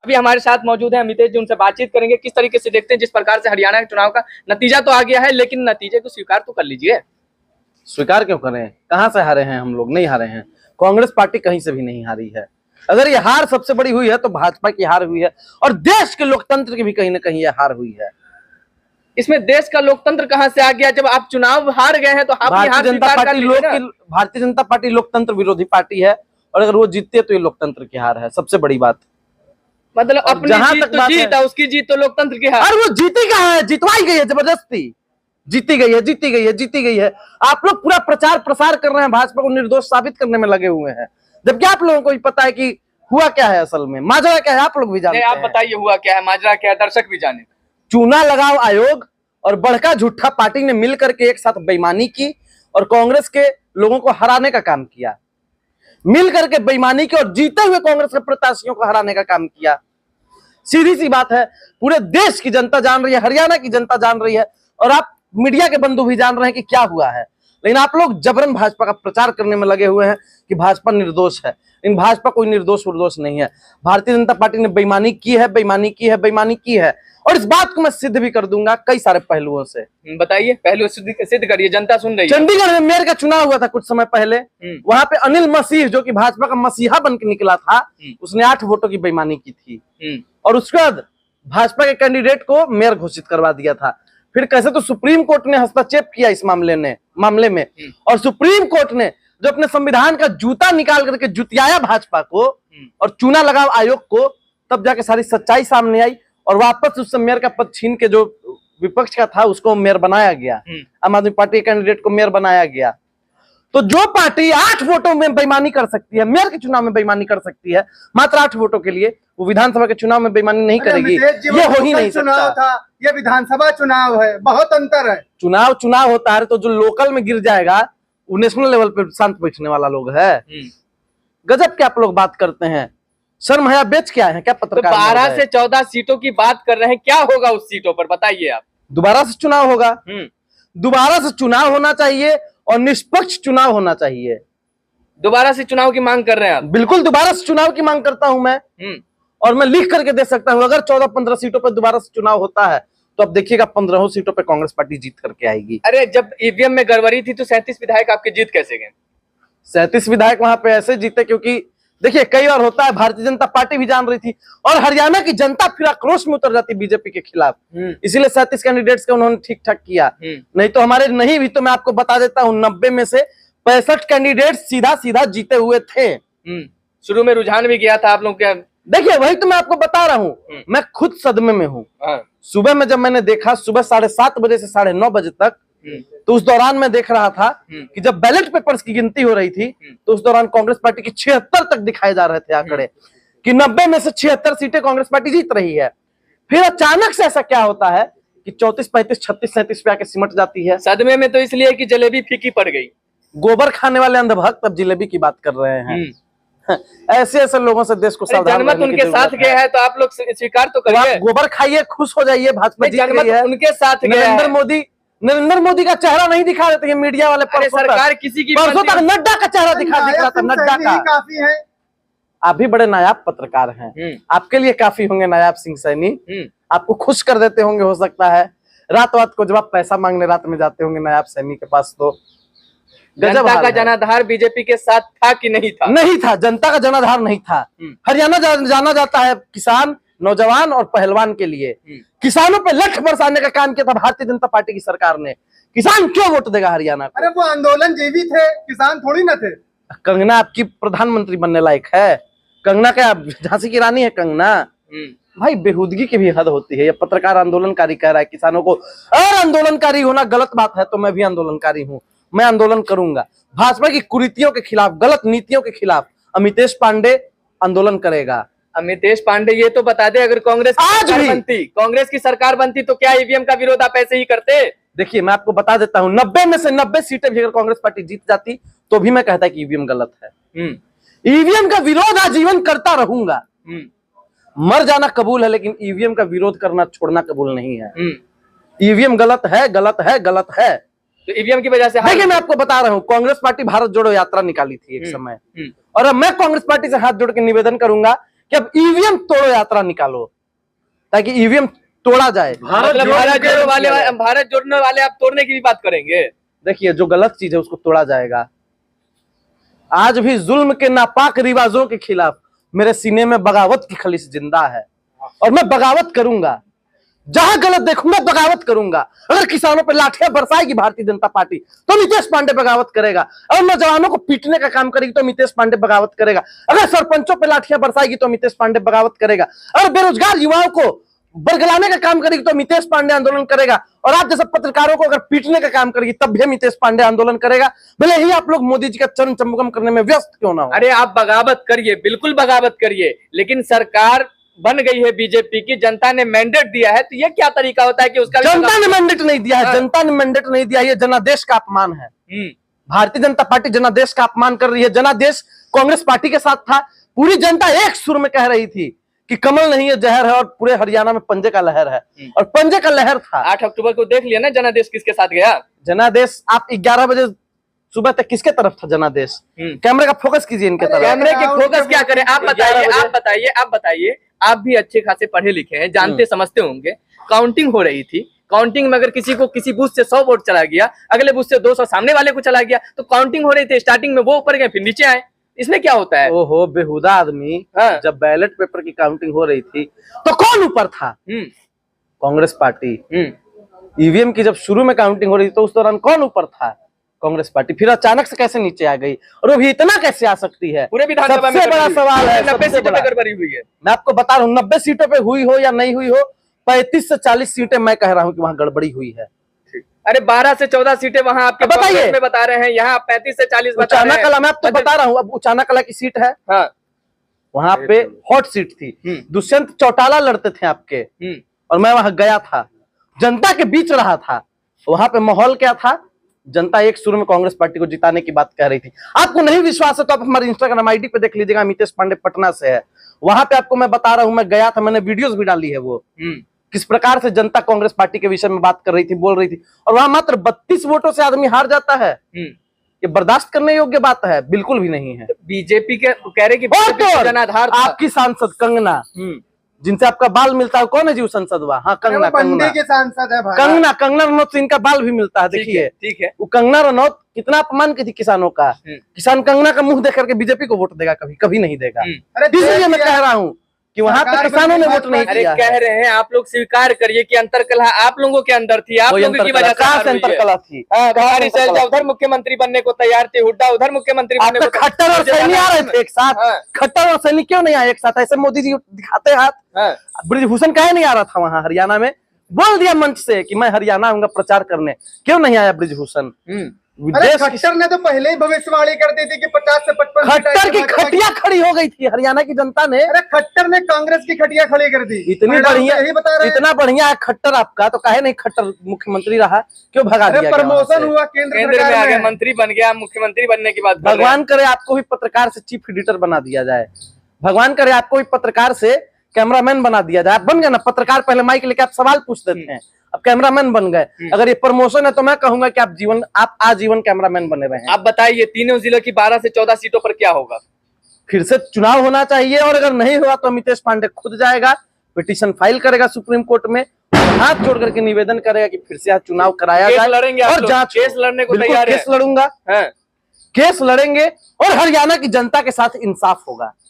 अभी हमारे साथ मौजूद है अमितेश जी, उनसे बातचीत करेंगे। किस तरीके से देखते हैं जिस प्रकार से हरियाणा के चुनाव का नतीजा तो आ गया है, लेकिन नतीजे को स्वीकार तो कर लीजिए। स्वीकार क्यों करें? कहां से हारे हैं हम लोग? नहीं हारे हैं। कांग्रेस पार्टी कहीं से भी नहीं हारी है। अगर ये हार सबसे बड़ी हुई है तो भाजपा की हार हुई है, और देश के लोकतंत्र की भी कहीं ना कहीं ये हार हुई है। इसमें देश का लोकतंत्र कहां से आ गया? जब आप चुनाव हार गए हैं तो आप भारतीय जनता पार्टी लोकतंत्र विरोधी पार्टी है, और अगर वो जीतती है तो ये लोकतंत्र की हार है। सबसे बड़ी बात मतलब अपनी जीत तो जीत है, उसकी जीत तो लोकतंत्र की हार। और वो जीती कहाँ है? जितवाई गई है जबरदस्ती। जीती गई है, जीती गई है, जीती गई है। आप लोग पूरा प्रचार प्रसार कर रहे हैं, भाजपा को निर्दोष साबित करने में लगे हुए हैं, जबकि आप लोगों को भी पता है कि हुआ क्या है, असल में माजरा क्या है आप लोग भी जानते हैं। आप बताइए हुआ क्या है, माजरा क्या है, दर्शक भी जाने। चुनाव लगाओ आयोग और बड़का झूठा पार्टी ने मिलकर के एक साथ बेईमानी की और कांग्रेस के लोगों को हराने का काम किया। मिलकर के बेईमानी की और जीते हुए कांग्रेस के प्रत्याशियों को हराने का काम किया। सीधी सी बात है, पूरे देश की जनता जान रही है, हरियाणा की जनता जान रही है, और आप मीडिया के बंधु भी जान रहे हैं कि क्या हुआ है। लेकिन आप लोग जबरन भाजपा का प्रचार करने में लगे हुए हैं कि भाजपा निर्दोष है। लेकिन भाजपा कोई निर्दोष नहीं है। भारतीय जनता पार्टी ने बेईमानी की है, बेईमानी की है, बेईमानी की है, और इस बात को मैं सिद्ध भी कर दूंगा कई सारे पहलुओं से। बताइए, पहलू सिद्ध करिए, जनता सुन रही है। चंडीगढ़ में मेयर का चुनाव हुआ था कुछ समय पहले। वहां पे अनिल मसीह, जो कि भाजपा का मसीहा बन के निकला था, उसने 8 वोटों की बेईमानी की थी, और उसके बाद भाजपा के कैंडिडेट को मेयर घोषित करवा दिया था। फिर कैसे तो सुप्रीम कोर्ट ने हस्तक्षेप किया इस मामले में, और सुप्रीम कोर्ट ने जो अपने संविधान का जूता निकाल करके जुतियाया भाजपा को और चुनाव लगाओ आयोग को, तब जाके सारी सच्चाई सामने आई, और वापस उस मेयर का पद छीन के जो विपक्ष का था उसको मेयर बनाया गया। आम आदमी पार्टी के कैंडिडेट को मेयर बनाया गया। तो जो पार्टी 8 वोटों में बेईमानी कर सकती है, मेयर के चुनाव में बेईमानी कर सकती है मात्र 8 वोटों के लिए, वो विधानसभा के चुनाव में बेईमानी नहीं करेगी। ये हो ही नहीं चुनाव था, ये विधानसभा चुनाव है, बहुत अंतर है। चुनाव होता है तो जो लोकल में गिर जाएगा वो नेशनल लेवल पे शांत बैठने वाला लोग है। गजब क्या आप लोग बात करते हैं, शर्म है। बेच क्या है क्या पत्रकार? तो 12 से 14 सीटों की बात कर रहे हैं, क्या होगा उस सीटों पर बताइए आप। दोबारा से चुनाव होगा, दोबारा से चुनाव होना चाहिए और निष्पक्ष चुनाव होना चाहिए। दोबारा से चुनाव की मांग कर रहे हैं आप? बिल्कुल दोबारा से चुनाव की मांग करता हूं मैं, और मैं लिख करके दे सकता हूं। अगर 14-15 सीटों पर दोबारा से चुनाव होता है तो अब देखिएगा 15 सीटों पर कांग्रेस पार्टी जीत करके आएगी। अरे जब ईवीएम में गड़बड़ी थी तो 37 विधायक आपके जीत कैसे गए? 37 विधायक वहां पे ऐसे जीते क्योंकि देखिए कई बार होता है, भारतीय जनता पार्टी भी जान रही थी और हरियाणा की जनता फिर आक्रोश में उतर जाती बीजेपी के खिलाफ, इसीलिए 37 कैंडिडेट्स का उन्होंने ठीक ठाक किया। नहीं तो हमारे नहीं भी तो मैं आपको बता देता हूँ 90 में से 65 कैंडिडेट सीधा जीते हुए थे। शुरू में रुझान भी गया था आप लोग क्या? देखिए वही तो मैं आपको बता रहा हूँ, मैं खुद सदमे में हूँ। सुबह में जब मैंने देखा, सुबह 7:30 बजे से 9:30 बजे तक, तो उस दौरान मैं देख रहा था कि जब बैलेट पेपर्स की गिनती हो रही थी तो उस दौरान कांग्रेस पार्टी की 76 तक दिखाए जा रहे थे आंकड़े कि 90 में से 76 सीटें कांग्रेस पार्टी जीत रही है। फिर अचानक से ऐसा क्या होता है कि 34, 35, 36, 37 पे आके सिमट जाती है। सदमे में तो इसलिए कि जलेबी फीकी पड़ गई। गोबर खाने वाले अंधभक्त अब जलेबी की बात कर रहे हैं। ऐसे लोगों से देश को सावधान जनमत उनके साथ गया है तो आप लोग स्वीकार तो करिए। आप गोबर खाइए, खुश हो जाइए, भाजपा जीत गई है। उनके साथ नरेंद्र मोदी का चेहरा नहीं दिखा रहे थे मीडिया वाले। सरकार किसी की परसों तक नड्डा का चेहरा दिख रहा था, नड्डा का। काफी है। आप भी बड़े नायाब पत्रकार हैं, आपके लिए काफी होंगे नायाब सिंह सैनी। आपको खुश कर देते होंगे, हो सकता है रात को जब आप पैसा मांगने रात में जाते होंगे नायाब सैनी के पास। तो जनता का जनाधार बीजेपी के साथ था कि नहीं था? नहीं था, जनता का जनाधार नहीं था। हरियाणा जाना जाता है किसान, नौजवान और पहलवान के लिए। किसानों पे लठ बरसाने का काम किया था भारतीय जनता पार्टी की सरकार ने। किसान क्यों वोट देगा हरियाणा को? अरे वो आंदोलन जीवी थे, किसान थोड़ी ना थे। कंगना आपकी प्रधानमंत्री बनने लायक है? कंगना क्या झांसी की रानी है कंगना? भाई बेहूदगी की भी हद होती है। ये पत्रकार आंदोलनकारी कह रहा है किसानों को, और आंदोलनकारी होना गलत बात है तो मैं भी आंदोलनकारी हूँ। मैं आंदोलन करूंगा भाजपा की कुरीतियों के खिलाफ, गलत नीतियों के खिलाफ। अमितेश पांडे आंदोलन करेगा। अमितेश पांडे ये तो बता दे, अगर कांग्रेस की सरकार बनती तो क्या ईवीएम का विरोध आप ऐसे ही करते? देखिए मैं आपको बता देता हूँ, 90 में से 90 सीटें भी अगर कांग्रेस पार्टी जीत जाती तो भी मैं कहता कि ईवीएम गलत है। ईवीएम का विरोध आजीवन करता रहूंगा। मर जाना कबूल है लेकिन ईवीएम का विरोध करना छोड़ना कबूल नहीं है। ईवीएम गलत है, गलत है, गलत है। तो ईवीएम की वजह से देखिए मैं आपको बता रहा हूँ, कांग्रेस पार्टी भारत जोड़ो यात्रा निकाली थी एक समय, और अब मैं कांग्रेस पार्टी से हाथ जोड़ के निवेदन करूंगा कि अब ईवीएम तोड़ो यात्रा निकालो ताकि ईवीएम तोड़ा जाए। मतलब भारत जोड़ने वाले आप तोड़ने की भी बात करेंगे? देखिए, जो गलत चीज है उसको तोड़ा जाएगा। आज भी जुल्म के नापाक रिवाजों के खिलाफ मेरे सीने में बगावत की खलीस जिंदा है और मैं बगावत करूंगा। जहां गलत देखूंगा बगावत करूंगा। अगर किसानों पर लाठियां बरसाएगी भारतीय जनता पार्टी तो नितेश पांडे बगावत करेगा। अगर नौजवानों को पीटने का काम करेगी तो नितेश पांडे बगावत करेगा। अगर सरपंचों पर लाठियां बरसाएगी तो नितेश पांडे बगावत करेगा। अगर बेरोजगार युवाओं को बरगलाने का काम करेगी तो नितेश पांडे आंदोलन करेगा। और आप जैसे पत्रकारों को अगर पीटने का काम करेगी तब भी नितेश पांडे आंदोलन करेगा, भले ही आप लोग मोदी जी का चरण चंबकम करने में व्यस्त क्यों ना हो। अरे आप बगावत करिए, बिल्कुल बगावत करिए, लेकिन सरकार बन गई है बीजेपी की, जनता ने मैंडेट दिया है, तो ये क्या तरीका होता है कि उसका जनता ने मैंडेट नहीं दिया है। जनता ने मैंडेट नहीं दिया, ये जनादेश का अपमान है। भारतीय जनता पार्टी जनादेश का अपमान कर रही है। जनादेश कांग्रेस पार्टी के साथ था। पूरी जनता एक सुर में कह रही थी कि कमल नहीं है जहर है और पूरे हरियाणा में पंजे का लहर है, और पंजे का लहर था। 8 अक्टूबर को देख लिया ना जनादेश किसके साथ गया। जनादेश आप 11 बजे सुबह तक किसके तरफ था जनादेश? कैमरे का फोकस कीजिए इनके तरफ। कैमरे के फोकस क्या करें? आप बताइए, आप भी अच्छे खासे पढ़े लिखे हैं, जानते समझते होंगे। काउंटिंग हो रही थी, काउंटिंग में अगर किसी को किसी बूथ से 100 वोट चला गया, अगले बूथ से 200 सामने वाले को चला गया, तो काउंटिंग हो रही थी। स्टार्टिंग में वो ऊपर गए फिर नीचे आए, इसमें क्या होता है? ओहो बेहुदा आदमी। जब बैलेट पेपर की काउंटिंग हो रही थी तो कौन ऊपर था? कांग्रेस पार्टी। ईवीएम की जब शुरू में काउंटिंग हो रही थी तो उस दौरान कौन ऊपर था? कांग्रेस पार्टी। फिर अचानक से कैसे नीचे आ गई और वो भी इतना कैसे आ सकती है? पूरे विधानसभा में सबसे बड़ा सवाल है। 90 सीटों पर गड़बड़ी हुई है। मैं आपको बता रहा हूँ, 90 सीटों पे हुई हो या नहीं हुई हो, 35 से 40 सीटें मैं कह रहा हूँ कि वहां गड़बड़ी हुई है। अरे 12 से 14 सीटें वहां आपके बताइए में बता रहे हैं, यहाँ 35 से 40 बता रहे हैं। कला मैं आपको बता रहा हूँ। अब उचाना कला की सीट है, वहां पे हॉट सीट थी। दुष्यंत चौटाला लड़ते थे आपके, और मैं वहां गया था, जनता के बीच रहा था। वहां पे माहौल क्या था? जनता एक सुर में कांग्रेस पार्टी को जिताने की बात कह रही थी। आपको नहीं विश्वास है तो आप हमारे इंस्टाग्राम आईडी पे देख लीजिएगा, अमितेश पांडे पटना से है। वहां पे आपको मैं बता रहा हूँ, मैं गया था, मैंने वीडियोस भी डाली है। वो किस प्रकार से जनता कांग्रेस पार्टी के विषय में बात कर रही थी, बोल रही थी, और वहां मात्र 32 वोटों से आदमी हार जाता है। ये बर्दाश्त करने योग्य बात है? बिल्कुल भी नहीं है। बीजेपी के कह रहे कि जनाधार आपकी सांसद कंगना, जिनसे आपका बाल मिलता है, कौन है जी वो संसद? हाँ, कंगना के सांसद है भाई। कंगना रनौत से इनका बाल भी मिलता है। देखिए, ठीक है, वो कंगना रनौत कितना अपमान की थी किसानों का। किसान कंगना का मुंह देख करके बीजेपी को वोट देगा? कभी कभी नहीं देगा। इसलिए मैं कह रहा हूँ कि वहां पे किसानों ने वोट नहीं किया। कह रहे हैं आप लोग स्वीकार करिए कि अंतरकलह आप लोगों के अंदर थी, आप लोगों की वजह से अंतरकलह थी। हमारी शैलजा उधर मुख्यमंत्री बनने को तैयार थी, हुड्डा उधर मुख्यमंत्री बनने को। खट्टर और सैनी आ रहे थे एक साथ। खट्टर और सैनी क्यों नहीं आए एक साथ? ऐसे मोदी जी दिखाते हाथ। ब्रिजभूषण काहे नहीं आ रहा था वहां हरियाणा में? बोल दिया मंच से कि मैं हरियाणा आऊंगा प्रचार करने, क्यों नहीं आया ब्रिजभूषण? खट्टर ने तो पहले ही भविष्यवाणी कर दी थी कि 50 से 55 खट्टर की खटिया खड़ी हो गई थी हरियाणा की जनता ने। अरे खट्टर ने कांग्रेस की खटिया खड़ी कर दी। इतनी बढ़िया, इतना बढ़िया है खट्टर आपका, तो काहे नहीं खट्टर मुख्यमंत्री रहा? क्यों भगा दिया? प्रमोशन हुआ, केंद्र में आ गया, मंत्री बन गया, मुख्यमंत्री बनने की बात। भगवान करे आपको भी पत्रकार से चीफ एडिटर बना दिया जाए, भगवान करे आपको भी पत्रकार से कैमरामैन बना दिया जाए। आप बन गए ना पत्रकार, पहले माइक लेके आप सवाल पूछ देते हैं, अब कैमरामैन बन गए। अगर ये प्रमोशन है तो मैं कहूंगा कि आप आजीवन कैमरामैन बने रहे। आप बताइए, तीनों जिलों की 12 से 14 सीटों पर क्या होगा? फिर से चुनाव होना चाहिए, और अगर नहीं हुआ तो अमितेश पांडे खुद जाएगा, पिटीशन फाइल करेगा सुप्रीम कोर्ट में, हाथ जोड़ करके निवेदन करेगा कि फिर से चुनाव कराया जाए। लड़ेंगे और जांच, केस लड़ने को तैयार है। केस लड़ूंगा, केस लड़ेंगे, और हरियाणा की जनता के साथ इंसाफ होगा।